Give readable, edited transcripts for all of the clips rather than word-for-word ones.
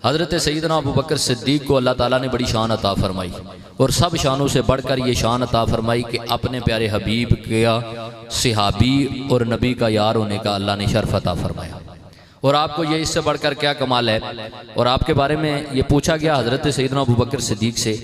हज़रत सैयदना अबू बकर सिद्दीक़ को अल्लाह ताला ने बड़ी शान अता फरमाई और सब शानों से बढ़कर ये शान अता फरमाई कि अपने प्यारे हबीब का सहाबी और नबी का यार होने का अल्लाह ने शर्फ अता फरमाया। और आपको ये इससे बढ़कर क्या कमाल है। और आपके बारे में ये पूछा गया हज़रत सैयदना अबू बकर सिद्दीक़ से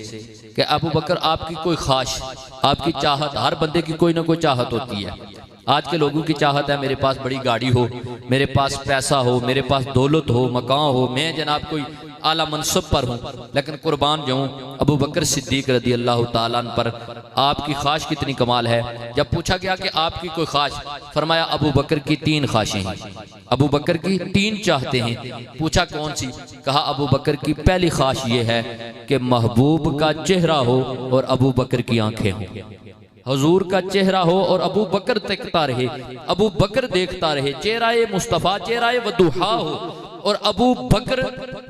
कि अबू बकर आपकी कोई ख्वाहिश, आपकी चाहत, हर बंदे की कोई ना कोई चाहत होती है। आज के लोगों की चाहत है मेरे पास बड़ी गाड़ी हो, मेरे पास पैसा हो, मेरे पास दौलत हो, मकान हो, मैं जनाब कोई आला मनसब पर हूँ, लेकिन कुर्बान जाऊँ अबू बकर सिद्दीक़ रदी अल्लाह ताला अन्हु पर आपकी ख्वाहिश कितनी कमाल है। जब पूछा गया कि आपकी कोई ख्वाहिश, फरमाया अबू बकर की 3 ख्वाहिशें हैं, अबू बकर की 3 चाहते हैं। पूछा कौन सी? कहा अबू बकर की पहली ख्वाहिश ये है कि महबूब का चेहरा हो और अबू बकर की आंखें हों। हुजूर का चेहरा हो और अबू बकर देखता रहे, अबू बकर देखता रहे, चेहरा मुस्तफ़ा, चेहरा वदुहा हो और अबू बकर।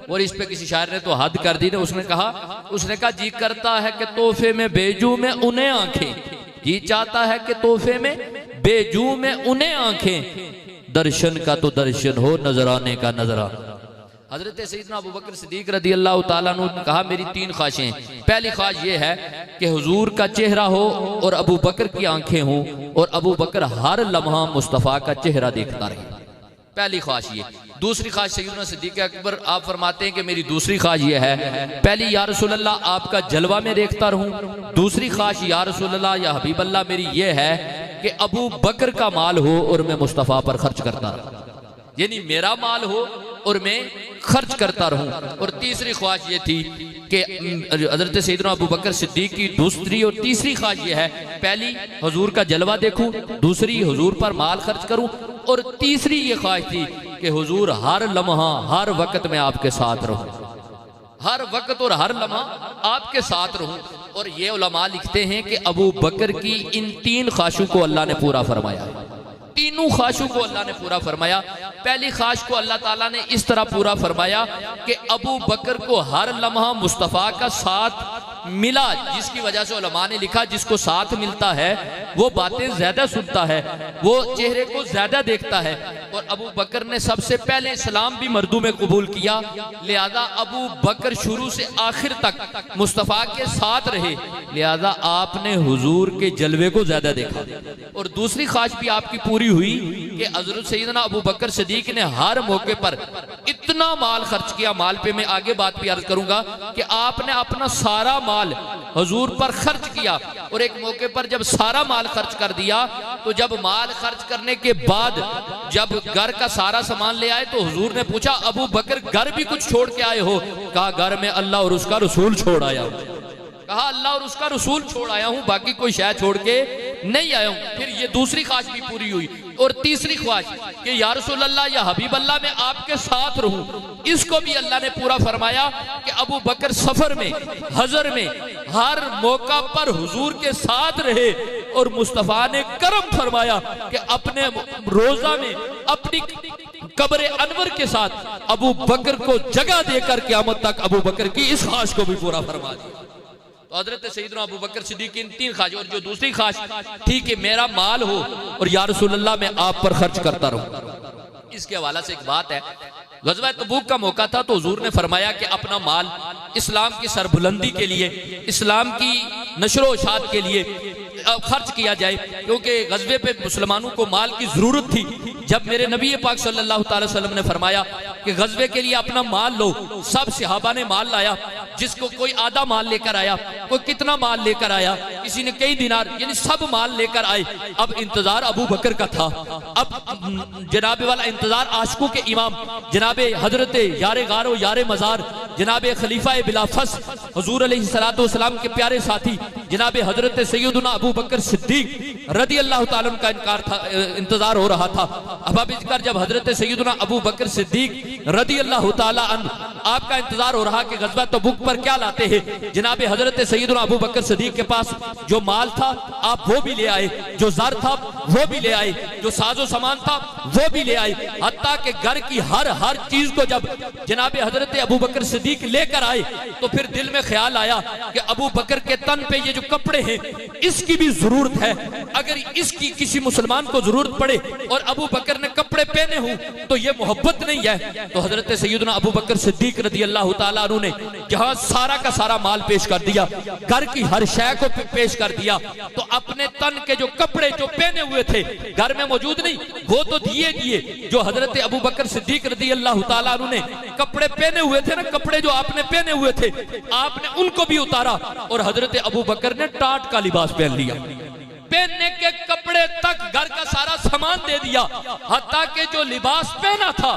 और इस पे किसी शायर ने तो हद कर दी, उसने कहा जी करता है कि तोहफे में बेजू में उन्हें आंखें, जी चाहता है कि तोहफे में बेजू में उन्हें आंखें, दर्शन का तो दर्शन हो, नजराने का नजराना। हजरत सैयदना अबू बकर सिद्दीक़ रदी अल्लाह ताला अन्हु ने कहा मेरी 3 ख्वाहिशें हैं। पहली ख्वाहिश ये है कि हुजूर का चेहरा हो और अबू बकर की आंखें हों और अबू बकर हर लम्हा मुस्तफ़ा का चेहरा देखता रहे। पहली ख्वाहिश ये। दूसरी ख्वाहिश सैयदना सिद्दीक़ अकबर आप फरमाते हैं कि मेरी दूसरी ख्वाहिश ये है, पहली या रसूल अल्लाह आपका जलवा में देखता रहूं। दूसरी ख्वाहिश या रसूल अल्लाह या हबीब अल्लाह मेरी ये है कि अबू बकर का माल हो और मैं मुस्तफ़ा पर खर्च करता रहूं, यानी मेरा माल हो और मैं खर्च करता रहूं। और तीसरी ख्वाहिश ये थी कि हज़रत सैयदना अबू बकर सिद्दीक़ की दूसरी और तीसरी ख्वाहिश ये है, पहली हुजूर का जलवा देखूं, दूसरी हुजूर पर माल खर्च करूं और तीसरी ये ख्वाहिश थी कि हुजूर हर लम्हा हर वक्त में आपके साथ रहूं, हर वक्त और हर लम्हा आपके साथ रहूं। और ये उलमा लिखते हैं कि अबू बकर की इन 3 ख्वाहिशों को अल्लाह ने पूरा फरमाया, तीनों ख्वाहिशों को अल्लाह ने पूरा फरमाया। पहली ख्वाहिश को अल्लाह ताला ने इस तरह पूरा फरमाया कि अबू बकर को हर लम्हा मुस्तफ़ा का साथ मिला, जिसकी वजह से उलमा ने लिखा जिसको साथ मिलता है वो बातें ज्यादा सुनता है, वो चेहरे को ज्यादा देखता है। और अबू बकर ने सबसे पहले इस्लाम भी मर्दों में कबूल किया, लिहाजा अबू बकर शुरू से आखिर तक मुस्तफ़ा के साथ रहे, लिहाजा आपने हुजूर के जलवे को ज्यादा देखा। और दूसरी ख्वाहिश भी आपकी पूरी हुई कि हज़रत सैयदना अबू बकर सिद्दीक़ ने हर मौके पर इतना माल खर्च किया, माल पे मैं आगे बात भी अर्ज करूंगा कि आपने अपना सारा माल हुजूर पर खर्च किया। और एक मौके पर जब सारा माल खर्च कर दिया तो जब माल खर्च करने के बाद जब घर का सारा सामान ले आए तो हुजूर ने पूछा अबू बकर घर भी कुछ छोड़ के आए हो? कहा घर में अल्लाह और उसका रसूल छोड़ आया हूं। कहा अल्लाह और उसका रसूल छोड़ आया हूं, बाकी कोई शय छोड़ के नहीं आया हूं। फिर ये दूसरी ख्वाहिश भी पूरी हुई। और तीसरी ख्वाहिश कि या रसूल अल्लाह या हबीब अल्लाह मैं आपके साथ रहूं, इसको भी अल्लाह ने पूरा फरमाया कि अबू बकर सफर में, हजर में, हर मौका पर हुजूर के साथ रहे। और मुस्तफ़ा ने करम फरमाया कि अपने रोजा में अपनी कब्र अनवर के साथ अबू बकर को जगह देकर क़यामत तक अबू बकर की इस ख्वाहिश को भी पूरा फरमा दिया। तो हज़रत सैयदना अबू बकर सिद्दीक़ की इन 3 ख्वाहिश, और जो दूसरी ख्वाहिश थी कि मेरा माल हो और या रसूल अल्लाह मैं आप पर खर्च करता रहूं। इसके हवाला से एक बात है, ग़ज़वा तबूक का मौका था तो हुजूर ने फरमाया कि अपना माल इस्लाम की सरबुलंदी के लिए, इस्लाम की नशरो इशात के लिए खर्च किया जाए, क्योंकि ग़ज़वे पे मुसलमानों को माल की जरूरत थी। जब मेरे नबी पाक सल्लल्लाहु अलैहि वसल्लम ने फरमाया कि ग़ज़वे के लिए अपना माल लो, सब सहाबा ने माल लाया, जिसको कोई आधा माल लेकर आया, कोई कितना माल लेकर आया, किसी ने कई दिनार, यानी सब माल लेकर आए। अब इंतजार अबू बकर का था, अब जनाबे वाला इंतजार आशिकों के इमाम जनाबे हजरत यारे गारो यारे मजार जनाबे खलीफा बिलाफस हुजूर अलैहिस्सलातु वस्सलाम के प्यारे साथी जनाबे हजरत सैयदना अबू बकर सिद्दीक़ रदी अल्लाह ताला अन्हु का इंतजार हो रहा था। अब आप इसकर जब हजरत सैयदना अबू बकर सिद्दीक़ रदी अल्लाह ताला अन्हु आपका इंतजार हो रहा कि ग़ज़वा तबूक पर क्या लाते हैं। जनाबे हजरत सैयदना अबू बकर सिद्दीक़ के पास जो माल था आप वो भी ले आए, जो ज़र था वो भी ले आए, जो साजो सामान था वो भी ले आए। हत्ता कि घर की हर चीज को जब जनाब हजरत अबू बकर सिद्दीक लेकर आए तो फिर दिल में ख्याल आया कि अबू बकर के तन पे ये जो कपड़े हैं इसकी भी जरूरत है। अगर इसकी किसी मुसलमान को जरूरत पड़े और अबू बकर ने कपड़े पहने हों तो ये मोहब्बत नहीं है। तो हजरत सैयदना अबू बकर सिद्दीक रज़ी अल्लाह ताला अन्हु ने जहां सारा का सारा माल पेश कर दिया, घर की हर शय को पेश कर दिया, तो अपने तन के जो कपड़े जो पहने हुए थे घर में मौजूद नहीं, वो तो दिए जो हजरत अबू बकर सिद्दीक रज़ी अल्लाह ताला अन्हु ने कपड़े पहने हुए थे ना, कपड़े जो आपने पहने हुए थे आपने उनको भी उतारा और हजरत अबू बकर ने टाट का लिबास पहन लिया, पहनने के कपड़े तक घर का सारा सामान दे दिया, हत्ता के जो लिबास पहना था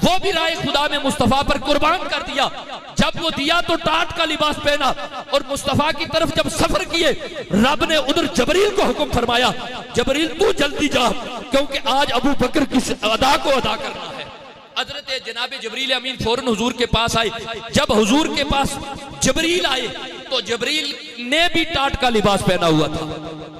वो भी राय खुदा में मुस्तफा पर कुर्बान कर दिया। जब वो दिया तो टाट का लिबास पहना और मुस्तफा की तरफ जब सफर किए रब ने उधर जबरील को हुक्म फरमाया, जबरील तू जल्दी जा क्योंकि आज अबू बकर की अदा को अदा करना है। हजरत जनाब जबरील अमीन फौरन हुजूर के पास आए। जब हुजूर के पास जबरील आए तो जबरील ने भी टाट का लिबास पहना हुआ था।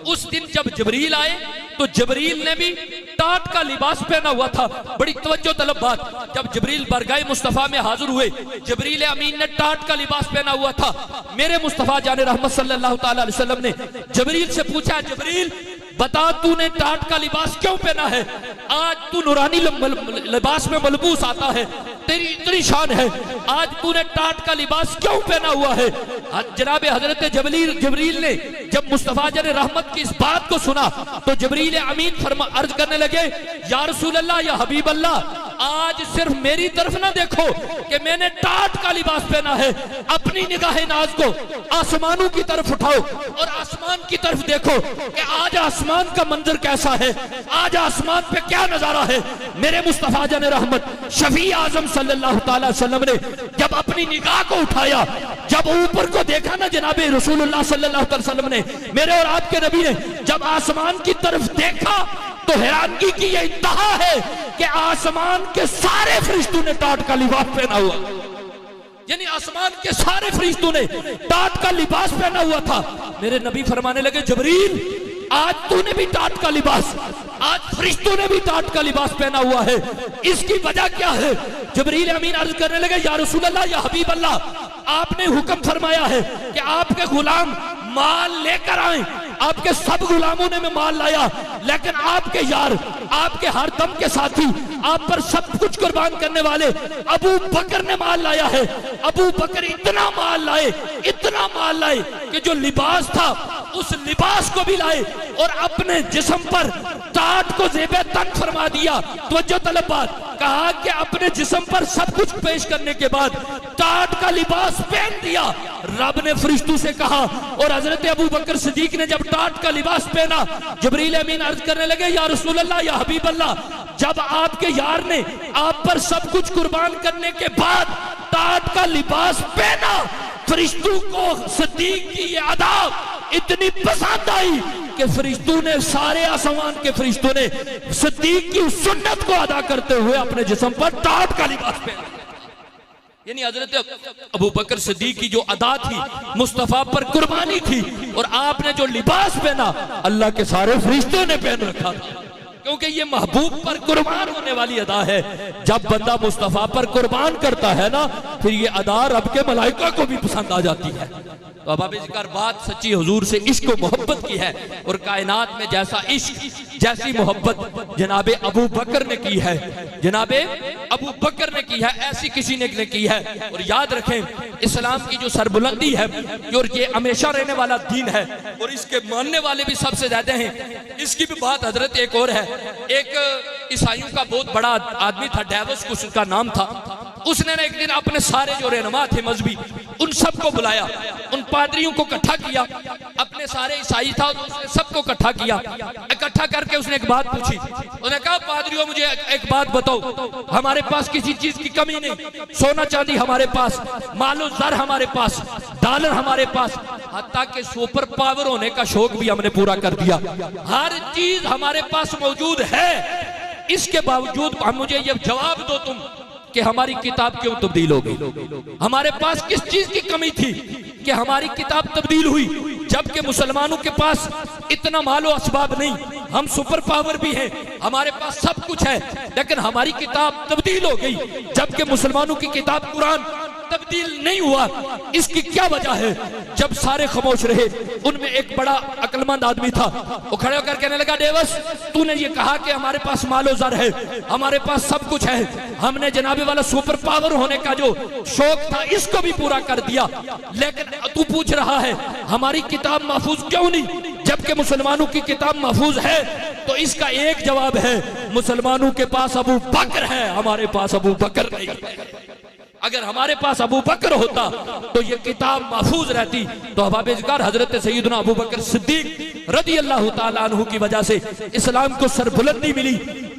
उस दिन जब जबरील आए तो जबरील ने भी टाट का लिबास पहना हुआ था। बड़ी तवज्जो तलब बात, जब जबरील बरगाह मुस्तफा में हाजिर हुए जबरील अमीन ने टाट का लिबास पहना हुआ था। मेरे मुस्तफा जाने रहमत सल्लल्लाहु अलैहि वसल्लम ने जबरील से पूछा, जबरील बता तूने टाट का लिबास क्यों पहना है? आज तू नूरानी लिबास में मलबूस आता है, तेरी इतनी शान है, आज तूने टाट का लिबास क्यों पहना हुआ है? जनाब हजरत जबरील ने जब मुस्तफा जने रहमत की इस बात को सुना तो जबरील अमीन अर्ज करने लगे, या रसूल अल्लाह, या हबीब अल्लाह, आज सिर्फ मेरी तरफ ना देखो कि मैंने टाट का लिबास पहना है, अपनी निगाह नाज को आसमानों की तरफ उठाओ और आसमान की तरफ देखो कि आज आसमान का मंजर कैसा है, आज आसमान पे क्या नजारा है। मेरे मुस्तफा जाने रहमत शफी आजम सल्लल्लाहु अलैहि वसल्लम ने जब अपनी निगाह को उठाया, जब ऊपर को देखा ना जनाब रसूलुल्लाह सल्लल्लाहु अलैहि वसल्लम ने, मेरे और आपके नबी ने जब आसमान की तरफ देखा तो हैरानगी की ये इंतहा है कि आसमान के सारे फरिश्तों ने टाट का लिबास पहना हुआ, यानी आसमान के सारे फरिश्तों ने टाट का लिबास पहना हुआ था। मेरे नबी फरमाने लगे, जबरील आज तूने भी टाट का लिबास, आज फरिश्तों ने भी टाट का लिबास पहना हुआ है, इसकी वजह क्या है? जबरील अमीन अर्ज करने लगे, या रसूल अल्लाह, या हबीब अल्लाह, आपने हुक्म फरमाया है कि आपके गुलाम माल लेकर आए, आपके सब गुलामों ने में माल लाया, लेकिन आपके यार, आपके हर दम के साथी, आप पर सब कुछ कुर्बान करने वाले अबू बकर ने माल लाया है। अबू बकर इतना माल लाए कि जो लिबास था उस लिबास को भी लाए और अपने जिस्म पर टाट को ज़ेबे तन फरमा दिया। तवज्जो तलब बात, कहा कि अपने जिस्म पर सब कुछ पेश करने के बाद टाट का लिबास पहन दिया। रब ने फरिश्तों से कहा और हजरत अबू बकर सिद्दीक ने जब टाट का लिबास पहना, जबरील अमीन अर्ज करने लगे, या रसूल अल्लाह, या हबीब अल्लाह, जब आपके यार ने आप पर सब कुछ कुर्बान करने के बाद टाट का लिबास पहना, फरिश्तों को सिद्दीक की ये अदा इतनी पसंद आई कि फरिश्तों ने, सारे आसमान के फरिश्तों ने सिद्दीक की सुन्नत को अदा करते हुए अपने जिस्म पर टाट का लिबास पहना। यानी हजरत अबू बकर सिद्दीक की जो अदा थी, मुस्तफा पर कुर्बानी थी, और आपने जो लिबास पहना अल्लाह के सारे फरिश्तों ने पहन रखा था, क्योंकि ये महबूब पर कुर्बान होने वाली अदा है। जब बंदा मुस्तफा पर कुर्बान करता है ना, फिर ये अदा रब के मलाइका को भी पसंद आ जाती है। तो अब जिक्र बात सच्ची हुजूर से इश्क मोहब्बत की है, और कायनात में जैसा इश्क, जैसी मोहब्बत जनाबे अबू बकर ने की है, जनाबे अबू बकर ने की है, ऐसी किसी ने की है। और याद रखें, इस्लाम की जो सरबुलंदी है और ये हमेशा रहने वाला दीन है, और इसके मानने वाले भी सबसे ज्यादा हैं। इसकी भी बात हजरत एक और है। एक ईसाइयों का बहुत बड़ा आदमी था, डेवस उसका नाम था। उसने एक दिन अपने सारे जो रहनुमा थे मजहबी, उन सबको बुलाया, उन पादरियों को इकट्ठा किया, अपने सारे ईसाई था तो उसने सबको इकट्ठा किया। इकट्ठा करके उसने एक बात पूछी, उसने कहा, पादरियों मुझे एक बात बताओ, हमारे पास किसी चीज की कमी नहीं, सोना चांदी हमारे पास, मालो ज़र हमारे पास, डॉलर हमारे पास, हत्ता के सुपर पावर होने का शौक भी हमने पूरा कर दिया, हर चीज हमारे पास मौजूद है। इसके बावजूद मुझे ये जवाब दो तुम कि हमारी किताब क्यों तब्दील होगी? हमारे पास किस चीज की कमी थी कि हमारी किताब तब्दील हुई? जबकि मुसलमानों के पास इतना मालो असबाब नहीं, हम सुपर पावर भी हैं, हमारे पास सब कुछ है, लेकिन हमारी किताब तब्दील हो गई, जबकि मुसलमानों की किताब कुरान तब्दील नहीं हुआ। इसकी क्या वजह है? जब सारे खामोश रहे, उनमें एक बड़ा अक्लमंद आदमी था, वो खड़े होकर कहने लगा, डेवस तूने ये कहा कि हमारे पास मालो ज़र है, हमारे पास सब कुछ है, हमने जनाबे वाला सुपर पावर होने का जो शौक था इसको भी पूरा कर दिया, लेकिन तू पूछ रहा है हमारी किताब महफूज क्यों नहीं, जबकि मुसलमानों की किताब महफूज है। तो इसका एक जवाब है, मुसलमानों के पास अबू बकर है, हमारे पास अबू बकर नहीं है। अगर हमारे पास अबू बकर होता तो ये किताब महफूज रहती। तो अहबाब-ए-इज़्गार हजरत सैयदना अबू बकर सिद्दीक रज़ी अल्लाह तआला अन्हु की वजह से इस्लाम को सरबुलंदी मिली,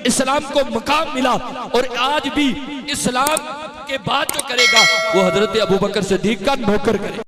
इस्लाम को मकाम मिला, और आज भी इस्लाम के बाद जो करेगा वो हजरत अबू बकर सिद्दीक का नौकर करे।